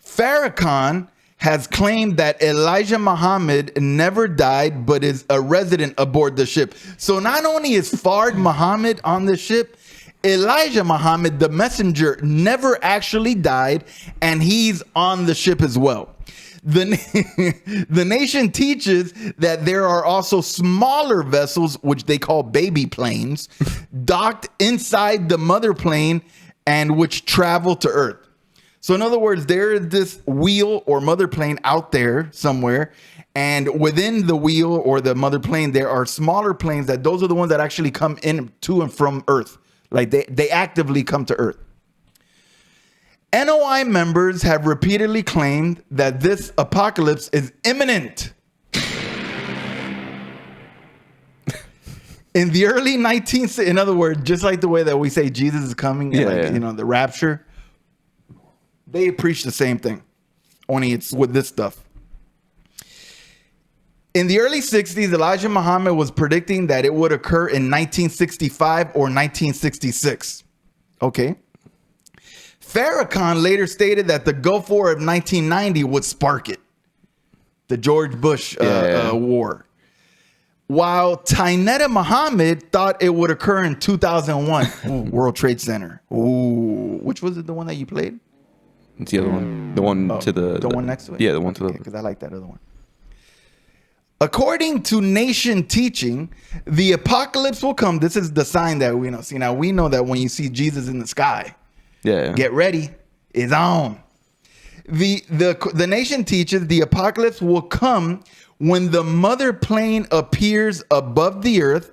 S2: Farrakhan has claimed that Elijah Muhammad never died, but is a resident aboard the ship. So not only is Fard Muhammad on the ship, Elijah Muhammad, the messenger, never actually died, and he's on the ship as well. The nation teaches that there are also smaller vessels, which they call baby planes, docked inside the mother plane and which travel to Earth. So in other words, there is this wheel or mother plane out there somewhere, and within the wheel or the mother plane, there are smaller planes that those are the ones that actually come in to and from Earth. Like they actively come to Earth. NOI members have repeatedly claimed that this apocalypse is imminent. In the early 19th, in other words, just like the way that we say Jesus is coming, you know, the rapture, they preach the same thing, only it's with this stuff. In the early 60s, Elijah Muhammad was predicting that it would occur in 1965 or 1966. Okay. Farrakhan later stated that the Gulf War of 1990 would spark it, the George Bush war. While Tainetta Muhammad thought it would occur in 2001, World Trade Center. Ooh, which was it? The one that you played?
S1: It's the other one. The one to the
S2: one next to it?
S1: Yeah, the one to the
S2: because I like that other one. According to nation teaching, the apocalypse will come. This is the sign that we know. See, now we know that when you see Jesus in the sky, get ready, it's on. The nation teaches the apocalypse will come when the mother plane appears above the earth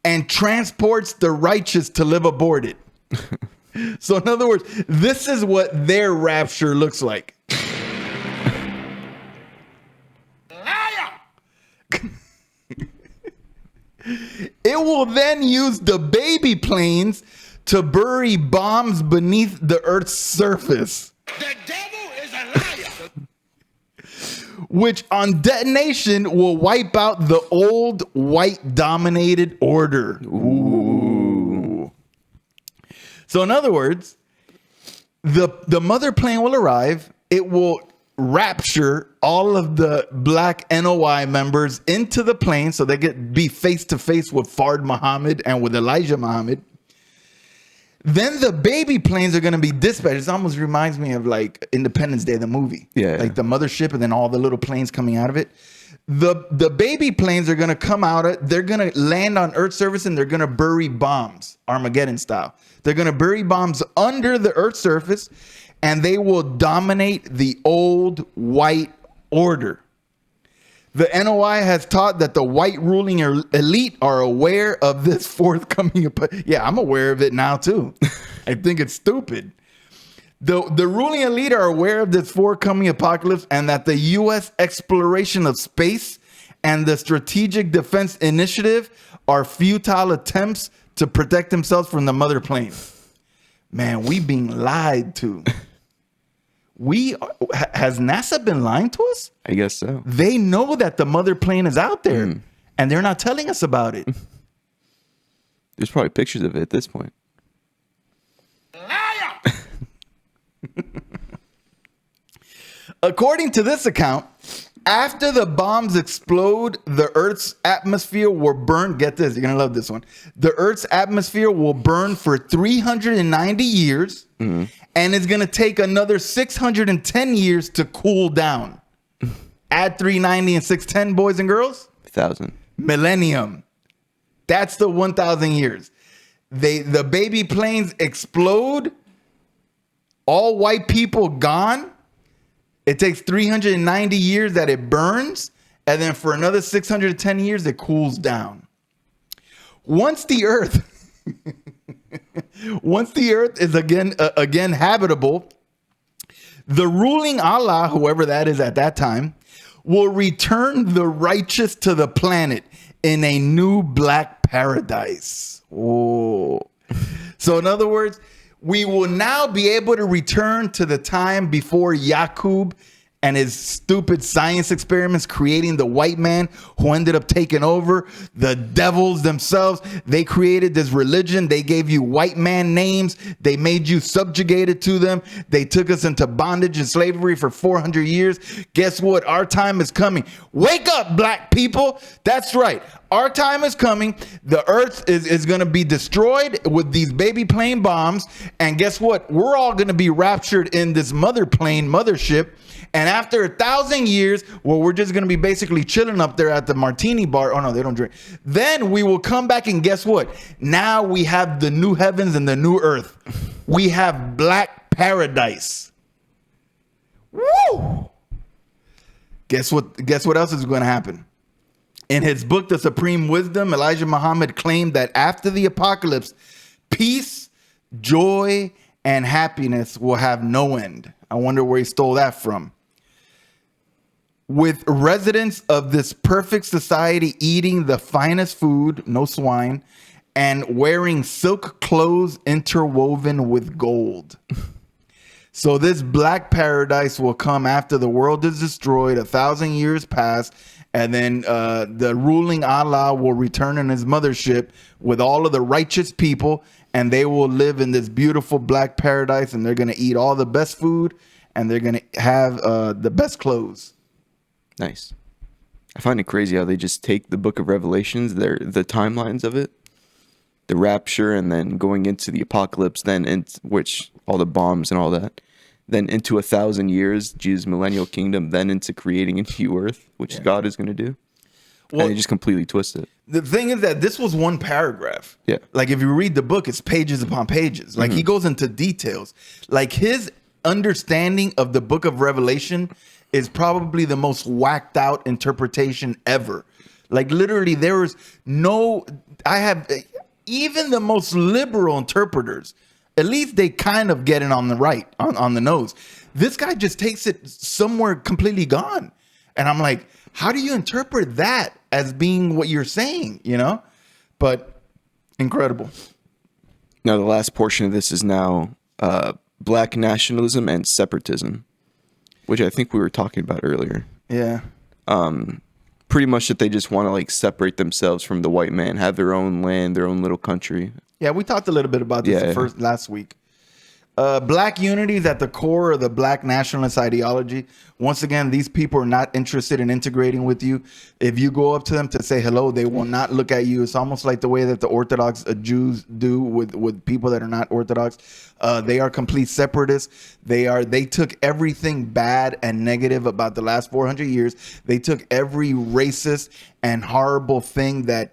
S2: and transports the righteous to live aboard it. So in other words, this is what their rapture looks like. It will then use the baby planes to bury bombs beneath the Earth's surface.
S3: The devil is a liar.
S2: Which on detonation will wipe out the old white dominated order. Ooh. So in other words, the mother plane will arrive. It will rapture all of the black NOI members into the plane so they get be face to face with Fard Muhammad and with Elijah Muhammad. Then the baby planes are going to be dispatched. It almost reminds me of like Independence Day, the movie.
S1: Yeah.
S2: Like the mothership and then all the little planes coming out of it. The baby planes are going to come out. They're going to land on Earth surface and they're going to bury bombs, Armageddon style. They're going to bury bombs under the Earth surface and they will dominate the old white order. The NOI has taught that the white ruling elite are aware of this forthcoming. Yeah, I'm aware of it now too. I think it's stupid. The ruling elite are aware of this forthcoming apocalypse and that the U.S. exploration of space and the Strategic Defense Initiative are futile attempts to protect themselves from the mother plane. Man, we being lied to. Has NASA been lying to us?
S1: I guess so.
S2: They know that the mother plane is out there and they're not telling us about it.
S1: There's probably pictures of it at this point.
S3: Liar!
S2: According to this account, after the bombs explode, the Earth's atmosphere will burn. Get this, you're going to love this one. The Earth's atmosphere will burn for 390 years, and it's going to take another 610 years to cool down. Add 390 and 610, boys and girls.
S1: 1,000.
S2: Millennium. That's the 1,000 years. The baby planes explode. All white people gone. It takes 390 years that it burns, and then for another 610 years, it cools down. Once the Earth is again habitable, the ruling Allah, whoever that is at that time, will return the righteous to the planet in a new black paradise. Oh. So in other words, we will now be able to return to the time before Yaqub and his stupid science experiments creating the white man who ended up taking over. The devils themselves, they created this religion. They gave you white man names. They made you subjugated to them. They took us into bondage and slavery for 400 years. Guess what? Our time is coming. Wake up, black people. That's right. Our time is coming. The earth is going to be destroyed with these baby plane bombs. And guess what? We're all going to be raptured in this mother plane mothership. And after 1,000 years, well, we're just going to be basically chilling up there at the martini bar. Oh, no, they don't drink. Then we will come back and guess what? Now we have the new heavens and the new earth. We have black paradise. Woo! Guess what else is going to happen? In his book, The Supreme Wisdom, Elijah Muhammad claimed that after the apocalypse, peace, joy, and happiness will have no end. I wonder where he stole that from. With residents of this perfect society eating the finest food, no swine, and wearing silk clothes interwoven with gold. So this black paradise will come after the world is destroyed, 1,000 years pass, and then the ruling Allah will return in his mothership with all of the righteous people, and they will live in this beautiful black paradise, and they're going to eat all the best food, and they're going to have the best clothes.
S1: Nice. I find it crazy how they just take the book of Revelations, the timelines of it, the rapture, and then going into the apocalypse, then which all the bombs and all that, then into 1,000 years, Jesus' millennial kingdom, then into creating a new earth, which God is going to do. Well, and they just completely twist it.
S2: The thing is that this was one paragraph.
S1: Yeah.
S2: Like if you read the book, it's pages upon pages. Like he goes into details. Like his understanding of the book of Revelation is probably the most whacked out interpretation ever. Like literally there is even the most liberal interpreters, at least they kind of get it on the right, on the nose. This guy just takes it somewhere completely gone. And I'm like, how do you interpret that as being what you're saying, you know? But incredible.
S1: Now, the last portion of this is now black nationalism and separatism, which I think we were talking about earlier.
S2: Yeah.
S1: Pretty much that they just want to like separate themselves from the white man, have their own land, their own little country.
S2: Yeah, we talked a little bit about this last week. Black unity is at the core of the black nationalist ideology. Once again, these people are not interested in integrating with you. If you go up to them to say hello, they will not look at you. It's almost like the way that the Orthodox Jews do with people that are not Orthodox. They are complete separatists. They took everything bad and negative about the last 400 years. They took every racist and horrible thing that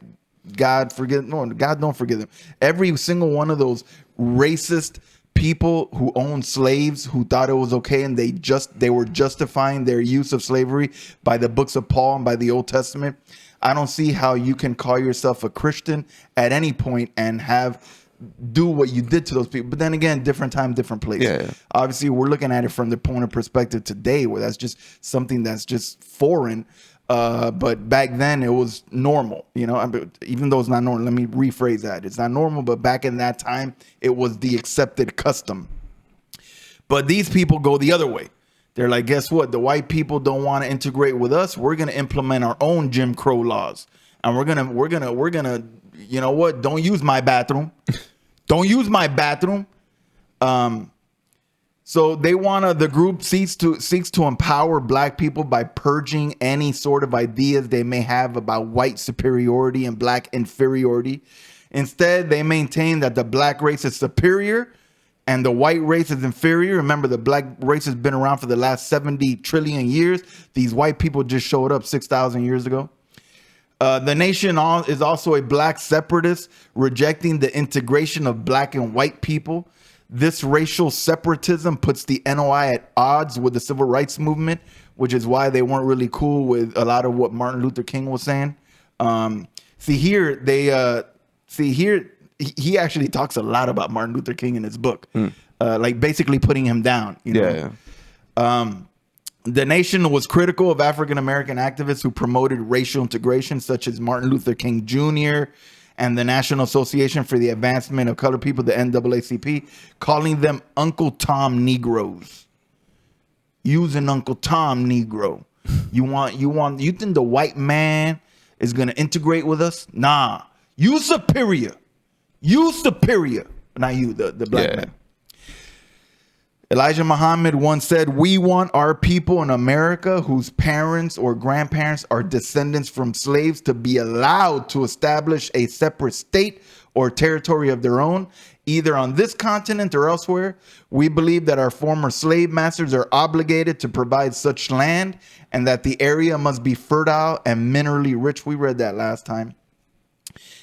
S2: God don't forgive them. Every single one of those racist people who owned slaves, who thought it was okay, and they were justifying their use of slavery by the books of Paul and by the Old Testament. I don't see how you can call yourself a Christian at any point and do what you did to those people. But then again, different time, different place.
S1: Yeah.
S2: Obviously, we're looking at it from the point of perspective today, where that's just something that's just foreign. But back then it was normal, even though it's not normal. Let me rephrase that. It's not normal, but back in that time, it was the accepted custom. But these people go the other way. They're like, guess what? The white people don't want to integrate with us. We're going to implement our own Jim Crow laws. And we're going to, you know what? Don't use my bathroom. Don't use my bathroom. So the group seeks to empower black people by purging any sort of ideas they may have about white superiority and black inferiority. Instead, they maintain that the black race is superior and the white race is inferior. Remember, the black race has been around for the last 70 trillion years. These white people just showed up 6,000 years ago. The nation is also a black separatist, rejecting the integration of black and white people. This racial separatism puts the NOI at odds with the civil rights movement, which is why they weren't really cool with a lot of what Martin Luther King was saying. He actually talks a lot about Martin Luther King in his book, like basically putting him down.
S1: Yeah.
S2: The nation was critical of African-American activists who promoted racial integration, such as Martin Luther King Jr., and the National Association for the Advancement of Colored People, the NAACP, calling them Uncle Tom Negroes. Using Uncle Tom Negro. You think the white man is going to integrate with us? Nah. You superior. Not you, the black man. Elijah Muhammad once said, "We want our people in America whose parents or grandparents are descendants from slaves to be allowed to establish a separate state or territory of their own, either on this continent or elsewhere. We believe that our former slave masters are obligated to provide such land and that the area must be fertile and minerally rich." We read that last time.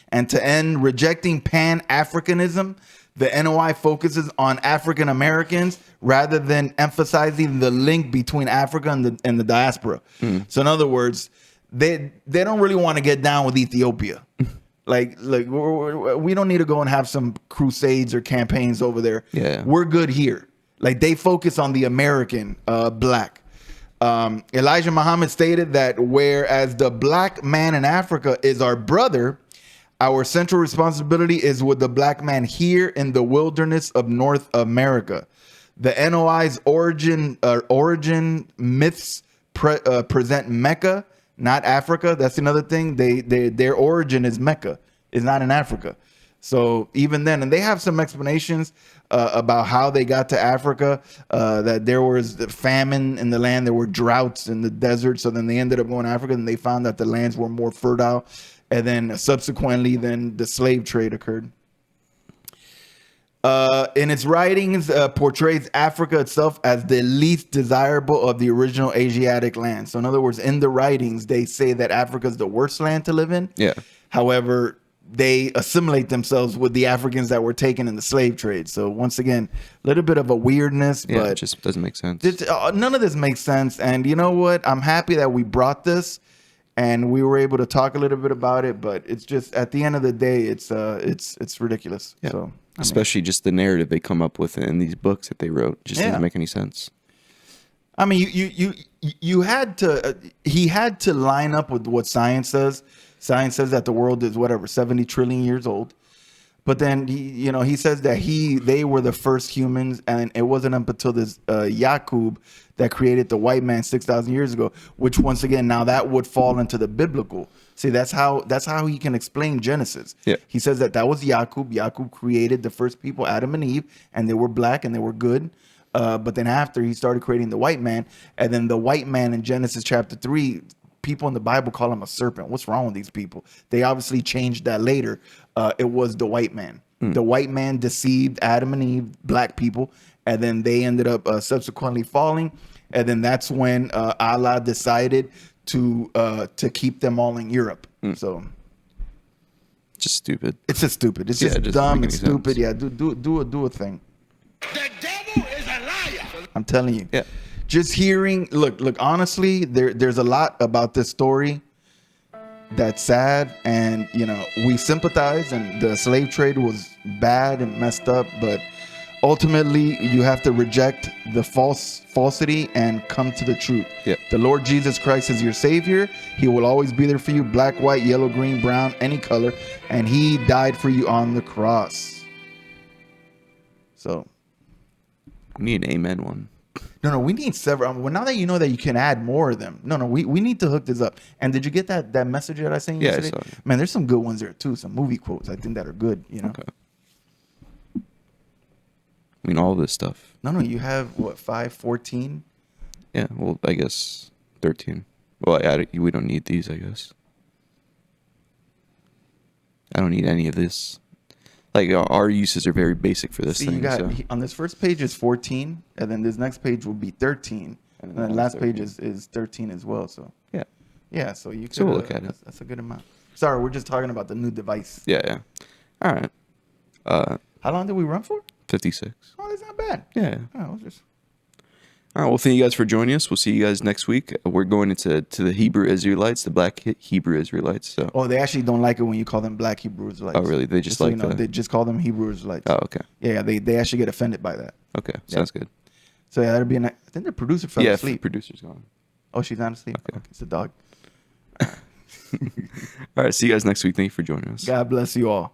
S2: And to end rejecting Pan-Africanism, the NOI focuses on African Americans rather than emphasizing the link between Africa and the diaspora. So in other words, they don't really want to get down with Ethiopia. Like we don't need to go and have some crusades or campaigns over there.
S1: Yeah.
S2: We're good here. Like they focus on the American black. Elijah Muhammad stated that whereas the black man in Africa is our brother, our central responsibility is with the black man here in the wilderness of North America. The NOI's origin myths present Mecca, not Africa. That's another thing. Their origin is Mecca, is not in Africa. So even then, and they have some explanations about how they got to Africa, that there was the famine in the land, there were droughts in the desert. So then they ended up going to Africa and they found that the lands were more fertile. And then subsequently, then the slave trade occurred. In its writings, portrays Africa itself as the least desirable of the original Asiatic lands. So in other words, in the writings, they say that Africa is the worst land to live in.
S1: Yeah.
S2: However, they assimilate themselves with the Africans that were taken in the slave trade. So once again, a little bit of a weirdness,
S1: Yeah,
S2: but
S1: it just doesn't make sense.
S2: None of this makes sense. And you know what? I'm happy that we brought this and we were able to talk a little bit about it, but it's just at the end of the day, it's ridiculous.
S1: Yeah.
S2: So
S1: Especially just the narrative they come up with in these books that they wrote just doesn't make any sense.
S2: I mean, you had to he had to line up with what science says. Science says that the world is 70 trillion years old. But then he says that they were the first humans, and it wasn't up until this Yakub that created the white man 6,000 years ago. Which once again, now that would fall into the biblical. See, that's how he can explain Genesis.
S1: Yeah.
S2: He says that was Yakub. Yakub created the first people, Adam and Eve, and they were black and they were good. But then after he started creating the white man, and then the white man in Genesis chapter 3. People in the Bible call him a serpent. What's wrong with these people? They obviously changed that later. It was the white man. The white man deceived Adam and Eve, black people, and then they ended up subsequently falling. And then that's when Allah decided to keep them all in Europe. So
S1: Just stupid.
S2: it's just stupid. It's just
S1: it doesn't
S2: dumb.
S1: make
S2: It's
S1: any
S2: stupid.
S1: sense.
S2: Yeah, do a thing.
S3: The devil is a liar.
S2: I'm telling you.
S1: Yeah.
S2: Just hearing, look, honestly, there's a lot about this story that's sad, and we sympathize, and the slave trade was bad and messed up, but ultimately you have to reject the falsity and come to the truth.
S1: Yeah.
S2: The Lord Jesus Christ is your savior. He will always be there for you, black, white, yellow, green, brown, any color, and he died for you on the cross. So
S1: We need an amen one.
S2: No, we need several. Well, now that you know that you can add more of them. No, we need to hook this up. And did you get that message that I sent you
S1: Yeah, I
S2: yesterday?
S1: saw it.
S2: Man, there's some good ones there too. Some movie quotes I think that are good.
S1: Okay. I mean, all this stuff.
S2: No, you have what 5:14.
S1: Yeah. Well, I guess 13. Well, we don't need these, I guess. I don't need any of this. Like our uses are very basic for this
S2: See,
S1: thing.
S2: you got
S1: so.
S2: on this first page is 14, and then this next page will be 13, and then the last page is 13 as well. So
S1: Yeah.
S2: so you could
S1: So we'll look at it.
S2: That's a good amount. Sorry, we're just talking about the new device.
S1: Yeah. All right.
S2: How long did we run for?
S1: 56.
S2: Oh, that's not bad.
S1: Yeah.
S2: Oh, just.
S1: All right. Well, thank you guys for joining us. We'll see you guys next week. We're going into the Hebrew Israelites, the black Hebrew Israelites. So.
S2: Oh, they actually don't like it when you call them black Hebrew Israelites.
S1: Oh, really? They just
S2: so
S1: like
S2: you know,
S1: the-
S2: they just call them Hebrew Israelites.
S1: Oh, okay.
S2: Yeah, they actually get offended by that.
S1: Okay. Sounds good.
S2: So yeah, that'd be I think the producer fell
S1: Yeah.
S2: asleep.
S1: Producer's gone.
S2: Oh, she's not asleep.
S1: Okay.
S2: It's a dog.
S1: All right. See you guys next week. Thank you for joining us.
S2: God bless you all.